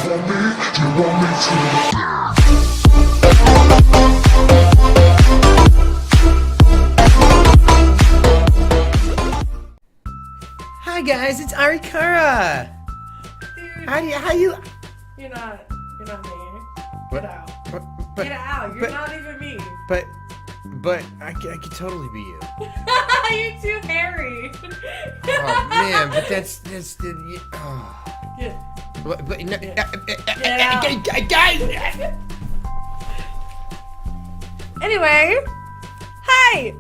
Hi guys, it's Aricara. Dude, How you? You're not me. What? Get out. But, Get out. You're not even me. But I could totally be you. You're too hairy. Oh man, but that's the. Oh. Yeah. But no, Get out. guys. Anyway, hi.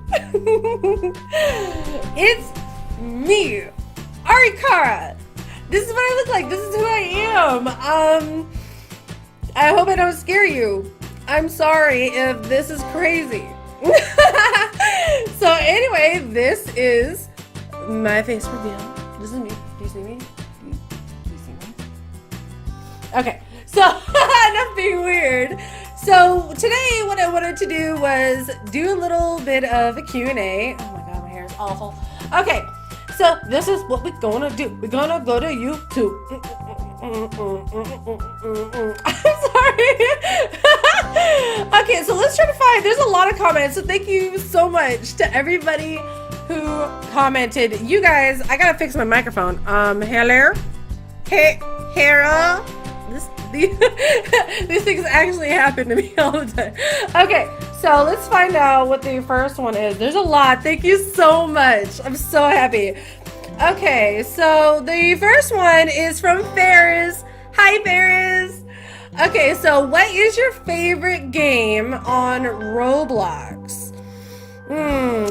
It's me, Aricara. This is what I look like. This is who I am. I hope I don't scare you. I'm sorry if this is crazy. So anyway, this is my face reveal. This is me. Do you see me? Do you see me? Okay. So enough being weird. So today what I wanted to do was do a little bit of a Q&A. Oh my god, my hair is awful. Okay. So this is what we're gonna do. We're gonna go to YouTube. I'm sorry. Okay, so let's try to find. There's a lot of comments, so thank you so much to everybody who commented. You guys, I gotta fix my microphone. Hello, hey, Hera. These things actually happen to me all the time. Okay, so let's find out what the first one is. There's a lot. Thank you so much. I'm so happy. Okay, so the first one is from Ferris. Hi, Ferris. Okay, so what is your favorite game on Roblox?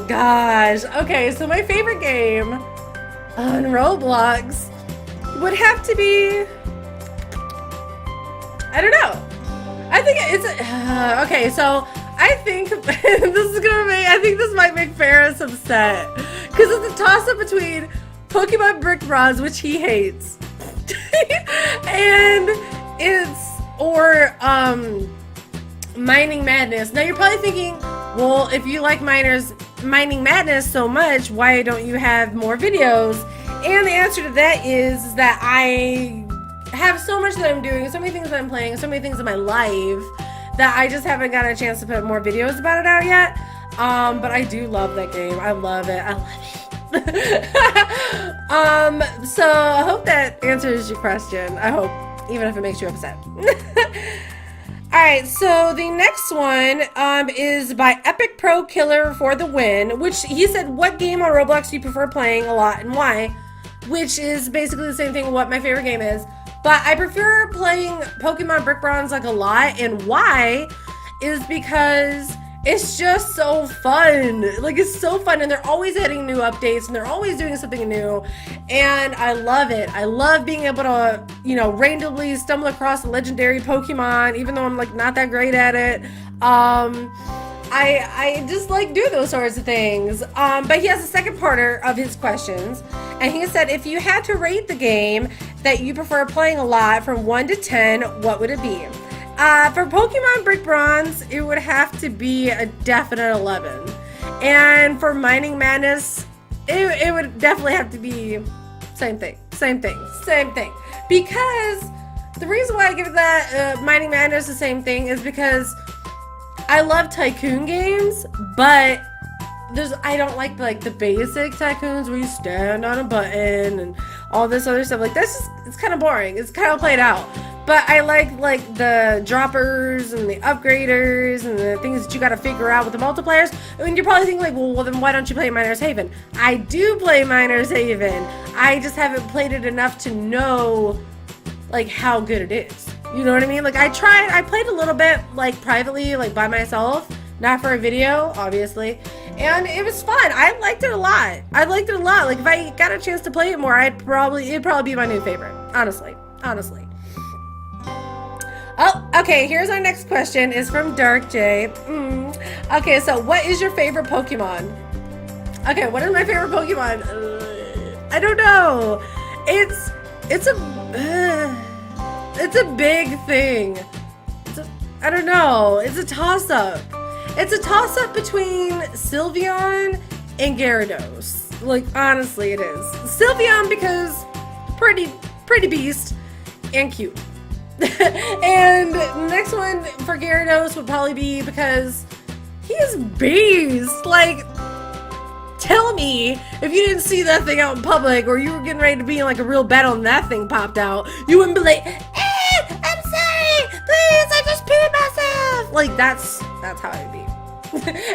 Gosh. Okay, so my favorite game on Roblox would have to be... I don't know. I think it's okay. So I think I think this might make Ferris upset because it's a toss-up between Pokemon Brick Bronze, which he hates, and or Mining Madness. Now you're probably thinking, well, if you like Mining Madness so much, why don't you have more videos? And the answer to that is that I have so much that I'm doing, so many things that I'm playing, so many things in my life that I just haven't gotten a chance to put more videos about it out yet. But I do love that game. I love it. I love it. So I hope that answers your question. I hope, even if it makes you upset. Alright, so the next one is by Epic Pro Killer for the win, which he said, what game on Roblox do you prefer playing a lot and why? Which is basically the same thing what my favorite game is. But I prefer playing Pokemon Brick Bronze like a lot, and why is because it's just so fun. Like, it's so fun, and they're always adding new updates, and they're always doing something new, and I love it. I love being able to, you know, randomly stumble across a legendary Pokemon, even though I'm like not that great at it. I just like do those sorts of things. But he has a second parter of his questions, and he said, if you had to rate the game that you prefer playing a lot from 1 to 10, what would it be? For Pokemon Brick Bronze, it would have to be a definite 11. And for Mining Madness, it would definitely have to be same thing. Because the reason why I give that Mining Madness the same thing is because I love Tycoon games, but I don't like the basic Tycoons where you stand on a button and all this other stuff. Like, it's kind of boring. It's kind of played out. But I like the droppers and the upgraders and the things that you got to figure out with the multipliers. I mean, you're probably thinking like, well, then why don't you play Miner's Haven? I do play Miner's Haven. I just haven't played it enough to know like how good it is. You know what I mean? Like, I played a little bit like privately, like by myself, not for a video, obviously. And it was fun. I liked it a lot. Like, if I got a chance to play it more, it'd probably be my new favorite. Honestly. Oh, okay, here's our next question. It's from Dark J. Okay, so what is your favorite Pokemon? Okay, what is my favorite Pokemon? I don't know. It's a big thing. I don't know. It's a toss-up. It's a toss-up between Sylveon and Gyarados. Like, honestly, it is. Sylveon because pretty beast and cute. And the next one for Gyarados would probably be because he is beast. Like, tell me if you didn't see that thing out in public or you were getting ready to be in like a real battle and that thing popped out, you wouldn't be like, I'm sorry, please, I just peed myself. Like, that's how I'd be.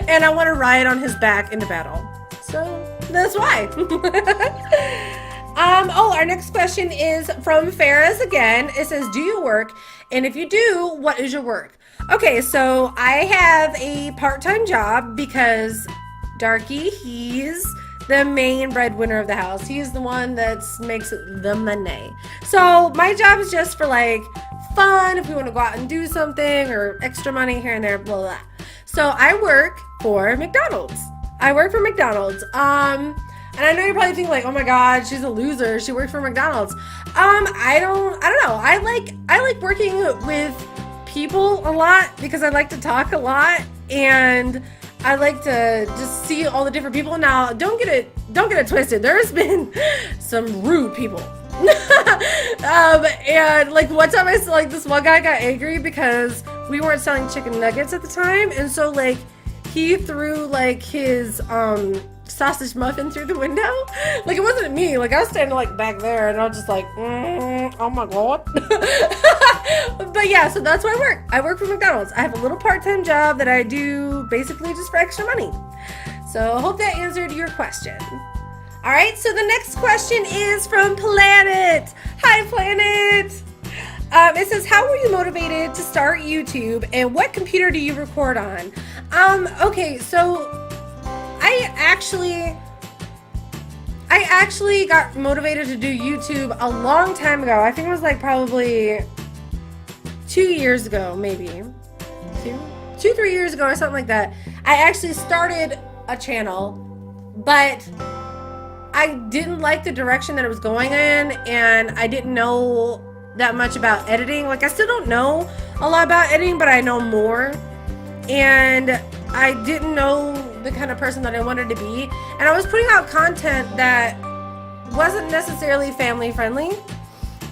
And I want to ride on his back into battle. So that's why. Our next question is from Farah's again. It says, do you work? And if you do, what is your work? Okay, so I have a part-time job because Darky, he's the main breadwinner of the house. He's the one that makes the money. So my job is just for like fun, if we want to go out and do something, or extra money here and there, blah, blah. So I work for McDonald's. And I know you're probably thinking like, oh my God, she's a loser. She works for McDonald's. I don't know. I like working with people a lot because I like to talk a lot, and I like to just see all the different people. Now, don't get it twisted. There's been some rude people. And like one time I saw like this one guy got angry because we weren't selling chicken nuggets at the time, and so like he threw like his sausage muffin through the window. Like, it wasn't me. Like, I was standing like back there and I was just like, oh my God. But yeah, so that's where I work. I work for McDonald's. I have a little part-time job that I do basically just for extra money. So I hope that answered your question. All right, so the next question is from Planet. Hi, Planet. It says, how were you motivated to start YouTube, and what computer do you record on? Okay, so I actually got motivated to do YouTube a long time ago. I think it was like probably 2 years ago, maybe. 3 years ago or something like that. I actually started a channel, but I didn't like the direction that it was going in, and I didn't know that much about editing. Like, I still don't know a lot about editing, but I know more. And I didn't know the kind of person that I wanted to be, and I was putting out content that wasn't necessarily family friendly,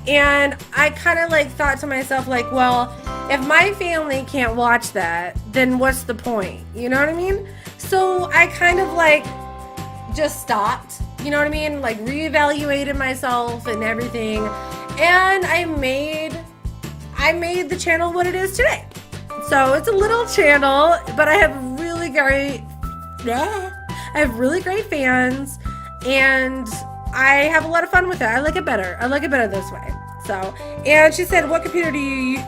and I kind of like thought to myself like, well, if my family can't watch that, then what's the point? You know what I mean? So I kind of like just stopped, you know what I mean? Like reevaluated myself and everything, and I made the channel what it is today. So it's a little channel, but I have really great fans, and I have a lot of fun with it. I like it better this way. So, and she said, what computer do you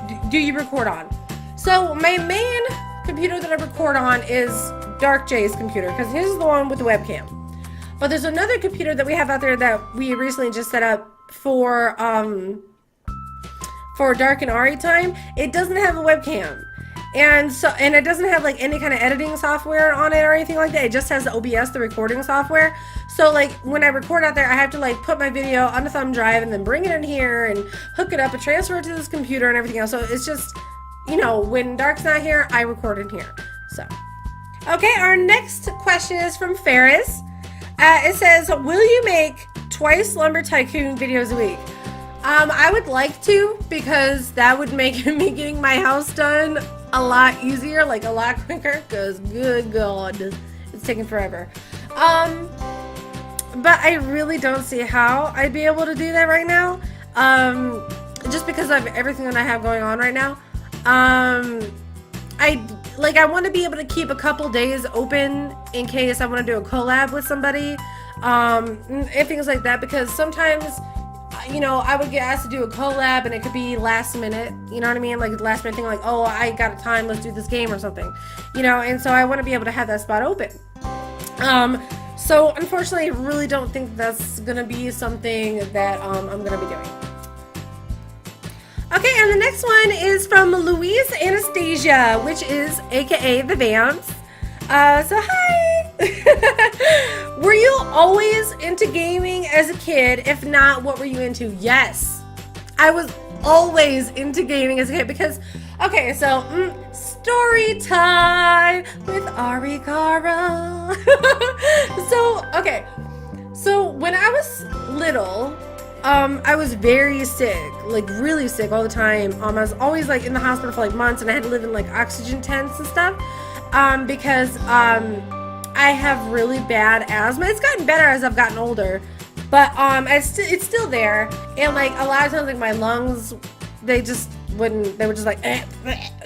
record on? So my main computer that I record on is Dark J's computer, because his is the one with the webcam. But there's another computer that we have out there that we recently just set up for Dark and Ari time. It doesn't have a webcam. And it doesn't have like any kind of editing software on it or anything like that. It just has the OBS, the recording software. So like when I record out there, I have to like put my video on a thumb drive and then bring it in here and hook it up and transfer it to this computer and everything else. So it's just, you know, when Dark's not here, I record in here. So, okay, our next question is from Ferris. It says, will you make twice Lumber Tycoon videos a week? I would like to, because that would make me getting my house done a lot easier, like a lot quicker, because good God, it's taking forever. But I really don't see how I'd be able to do that right now, just because of everything that I have going on right now. I want to be able to keep a couple days open in case I want to do a collab with somebody, and things like that, because sometimes, you know, I would get asked to do a collab and it could be last minute, you know what I mean? Like last minute thing, like, oh, I got a time, let's do this game or something, you know, and so I want to be able to have that spot open. So unfortunately, I really don't think that's going to be something that I'm going to be doing. Okay, and the next one is from Louise Anesthesia, which is AKA The Vamps. So hi! Were you always into gaming as a kid? If not, what were you into? Yes, I was always into gaming as a kid because, okay, so story time with aricara. So, okay, so when I was little, I was very sick, like really sick all the time. I was always like in the hospital for like months, and I had to live in like oxygen tents and stuff, because I have really bad asthma. It's gotten better as I've gotten older, but it's still there. And like a lot of times, like my lungs, they were just like,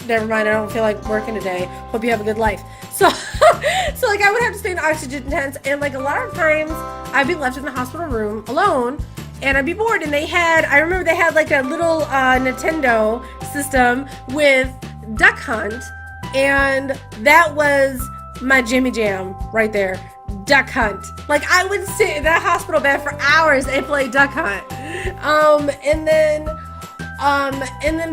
never mind, I don't feel like working today. Hope you have a good life. So, so like I would have to stay in oxygen tents, and like a lot of times I'd be left in the hospital room alone, and I'd be bored. And I remember they had like a little Nintendo system with Duck Hunt, and that was my Jimmy Jam right there. Duck Hunt. Like I would sit in that hospital bed for hours and play Duck Hunt. And then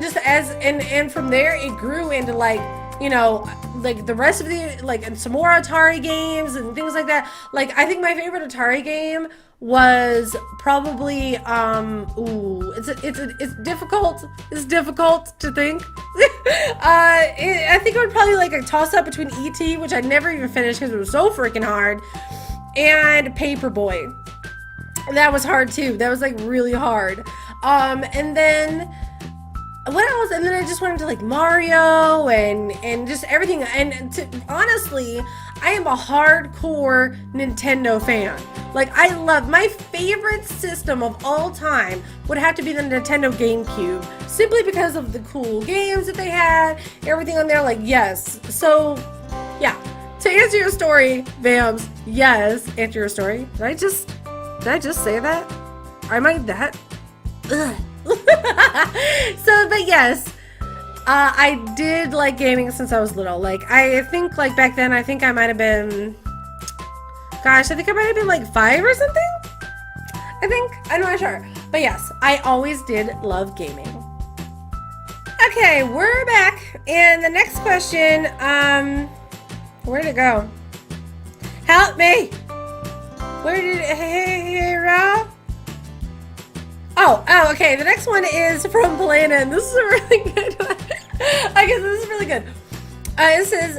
just and from there it grew into like, you know, like the rest of the, like, and some more Atari games and things like that. Like I think my favorite Atari game was probably it's difficult to think. I think it would probably like a toss up between E.T., which I never even finished because it was so freaking hard, and Paperboy. That was hard too. That was like really hard. And then what else? And then I just went into like Mario and just everything. And honestly, I am a hardcore Nintendo fan. Like I love, my favorite system of all time would have to be the Nintendo GameCube, simply because of the cool games that they had, everything on there. Like yes. So yeah, to answer your story, Vams, yes, answer your story. Did I just say that? Am I that? Ugh. So, but yes, I did like gaming since I was little. Like I think like back then, I think I might have been, gosh, I think I might have been like 5 or something. I'm not sure, but yes, I always did love gaming. Okay, we're back, and the next question, where'd it go? Help me! Where did it, hey, Rob? Oh, okay. The next one is from Belena, and this is a really good one. I guess this is really good. It says,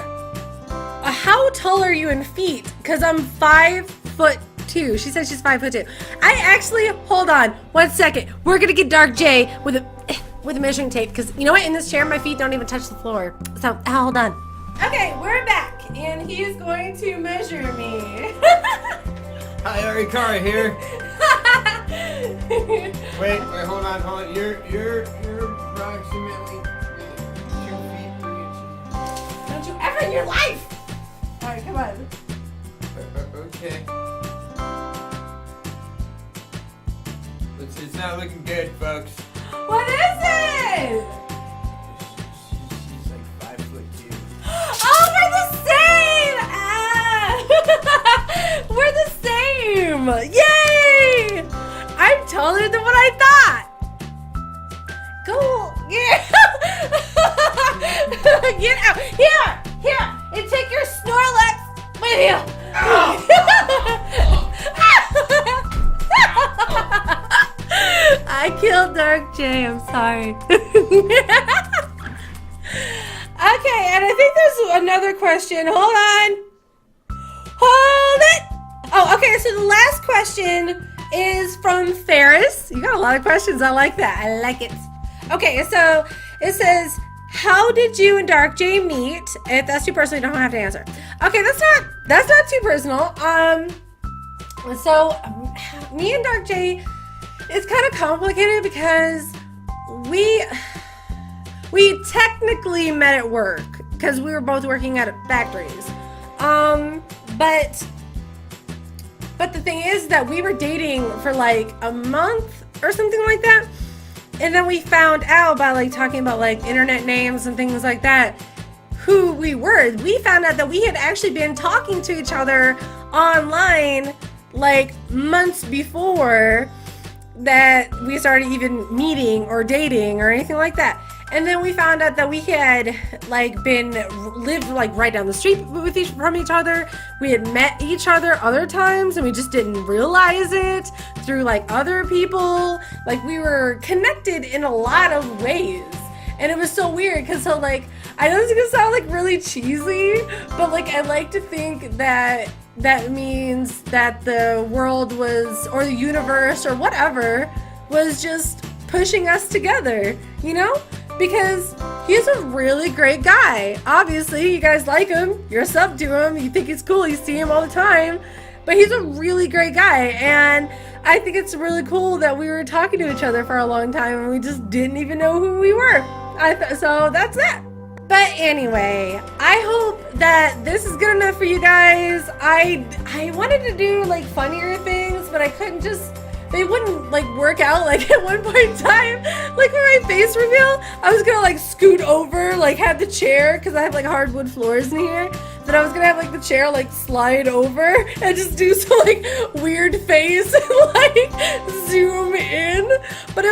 how tall are you in feet? Because I'm 5'2". She says she's 5'2". I actually, hold on 1 second. We're going to get Dark J with a measuring tape, because you know what? In this chair, my feet don't even touch the floor. So, hold on. Okay, we're back, and he's going to measure me. Hi, aricara here. Wait, hold on. You're approximately 2 feet 3 inches. Don't you ever in your life! Alright, come on. Okay. It's not looking good, folks. What is it? She's like 5'2". Oh, we're the same! Ah! We're the same! Yay! I'm taller than what I thought. Go, yeah. Get out. Here, and take your Snorlax with you. I killed Dark J, I'm sorry. Okay, and I think there's another question. Hold on. Hold it. Oh, okay, so the last question is from Ferris. You got a lot of questions. I like that. I like it. Okay, so it says, how did you and Dark J meet? If that's too personal, you don't have to answer. Okay, that's not too personal. So me and Dark J, it's kind of complicated because we technically met at work because we were both working at factories. But the thing is that we were dating for like a month or something like that. And then we found out by like talking about like internet names and things like that, who we were. We found out that we had actually been talking to each other online like months before that we started even meeting or dating or anything like that. And then we found out that we had like lived like right down the street from each other. We had met each other other times and we just didn't realize it through like other people. Like we were connected in a lot of ways. And it was so weird because so like, I know it's gonna sound like really cheesy, but like I like to think that that means that the world was, or the universe or whatever, was just pushing us together, you know? Because he's a really great guy. Obviously, you guys like him, you're sub to him, you think he's cool, you see him all the time. But he's a really great guy, and I think it's really cool that we were talking to each other for a long time and we just didn't even know who we were. So that's that. But anyway, I hope that this is good enough for you guys. I wanted to do like funnier things, but I couldn't they wouldn't like work out. Like at one point in time, like for my face reveal, I was gonna like scoot over, like have the chair, because I have like hardwood floors in here. Then I was gonna have like the chair like slide over and just do some like weird face and like zoom in. But it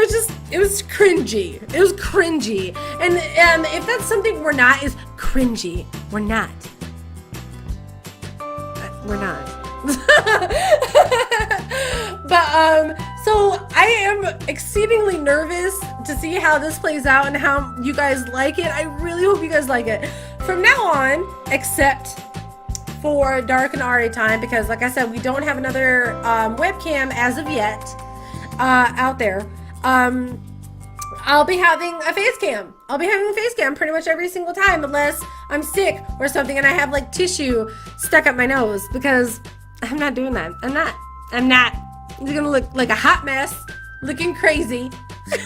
was cringy. It was cringy. And if that's something we're not, is cringy. We're not. We're not. But so I am exceedingly nervous to see how this plays out and how you guys like it. I really hope you guys like it. From now on, except for Dark and Ari time, because like I said, we don't have another webcam as of yet out there. I'll be having a face cam. I'll be having a face cam pretty much every single time, unless I'm sick or something and I have like tissue stuck up my nose, because I'm not doing that. I'm not. It's gonna look like a hot mess, looking crazy. Because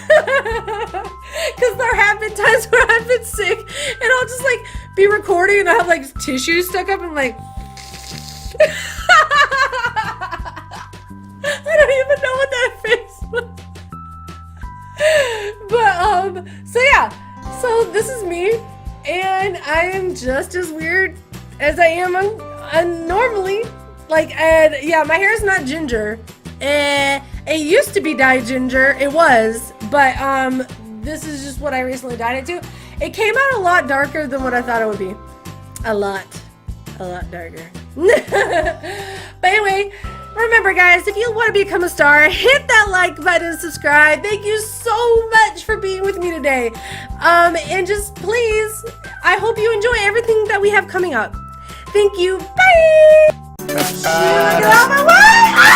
there have been times where I've been sick and I'll just like be recording and I have like tissue stuck up and like I don't even know what that face was. But so yeah, so this is me, and I am just as weird as I am normally. Like, and yeah, my hair is not ginger. It used to be dyed ginger. It was, but this is just what I recently dyed it to. It came out a lot darker than what I thought it would be. A lot darker. But anyway, remember guys, if you want to become a star, hit that like button and subscribe. Thank you so much for being with me today. And just please, I hope you enjoy everything that we have coming up. Thank you. Bye. Get out of my way!